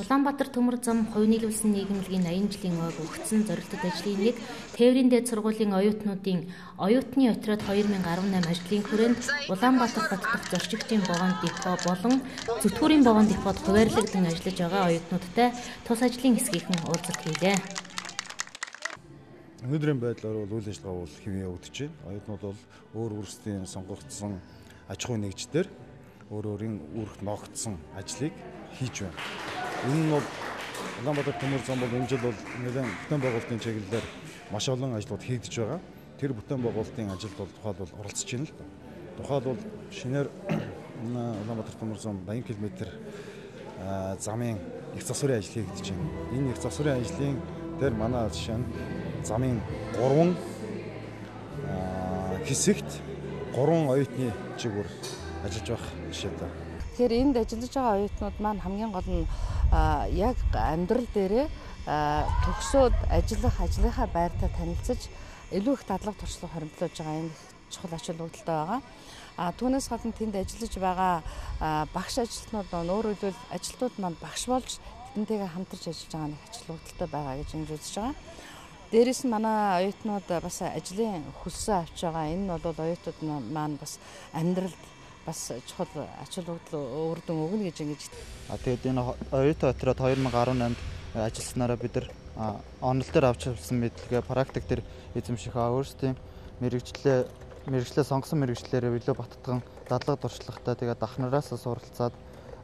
Улаанбаатар төмөр зам хувь нийлүүлсэн нийгэмлэгийн 80 жилийн ойг өгсөн зорилттой ажлын нэг Тээврийн дээд сургуулийн оюутнуудын оюутны отряд 2018 ажлын хүрээнд Улаанбаатар хот дахь зорчигчдын богоон депо болон зүтгүүрийн богоон депод хуваарлагдсан ажиллаж байгаа оюутнуудтай тус ажлын хэсгийнхэн уулзалт хийлээ. Өнөөдрийн байдлаар бол үйл ажиллагаа бол хэвэн явагдаж байна. Оюутнууд бол өөр өөрсдийн сонгогдсон аж ахуй нэгжлэр өөр өөрийн үүрэгт ногдсон ажлыг хийж байна. Энэ нь бол Улаанбаатар төмөр зам бол энэ жил бол нэлээд бүтээн байгуулалтын чиглэлээр маш олон ажлууд хийгдэж байгаа. Тэр бүтээн байгуулалтын ажилд бол тухайд бол оролцож байна л да. Тухайд бол шинээр Улаанбаатар төмөр зам 80 км замын их засварын ажил хийгдэж байна. Энэ их засварын ажлын дээр манай жишээ нь замын 3 хэсэгт 3 оюутны чигээр ажиллаж байх жишээтэй. Тэгэхээр энд ажиллаж байгаа оюутнууд маань хамгийн гол нь яг амьдрал дээрээ төгсөөд ажлынхаа байртаа танилцаж илүү их дадлага туршлага хоримтлуулж байгаа энэ чухал ач холбогдолтой байгаа. Түүнээс гадна тэнд ажиллаж байгаа багш ажилтнууд өөрөөр хэлбэл ажилтнууд маань багш болж тэдэнтэйгээ хамтарч ажиллаж байгаа нэг ач холбогдолтой байгаа гэж ингэж үзэж байгаа. Дээрээс нь манай оюутнууд бас ажлын хөлсөө авч байгаа. Энэ нь бол оюутнууд маань бас амьдралд бас чухал ач холбогдол өрдөн өгнө гэж ингэж. Тэгээд энэ оюутан отряд 2018-нд ажилласнараа бид нар онол дээр авч явсан мэдлэгээ практик дээр эзэмших өөрсдийн мэрэгчлээ сонгосон мэрэгчлэрээ илүү баттган дадлага туршлагатай тэгээд дахнараас суралцаад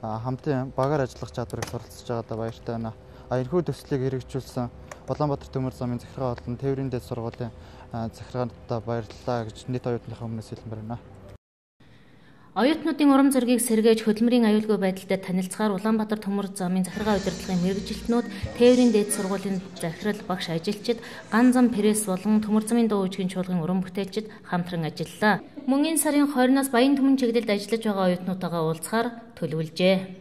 хамтын багаар ажиллах чадварыг суралцж байгаадаа баяртай байна. Энэхүү төслийг хэрэгжүүлсэн Улаанбаатар төмөр замын захиргаа болон Тээврийн дээд сургуулийн захиргаантай баярлалаа гэж нийт оюутныхаа өмнөөс хэлмээр байна. Оюутнуудын урам зоригийг сэргээж хөдөлмөрийн аюулгүй байдалтай танилцахаар Улаанбаатар төмөр замын захиргаа удирдлагын мэргэжилтнүүд Тээврийн дээд сургуулийн захирал багш ажилчид ган зам пресс болон төмөр замын дуу үжигийн чуулган уран бүтээлчид хамтран ажиллалаа. Мөн энэ сарын 20-наас Баян түмэн чиглэлд ажиллаж байгаа оюутнуудтайгаа уулзахаар төлөвлөжээ.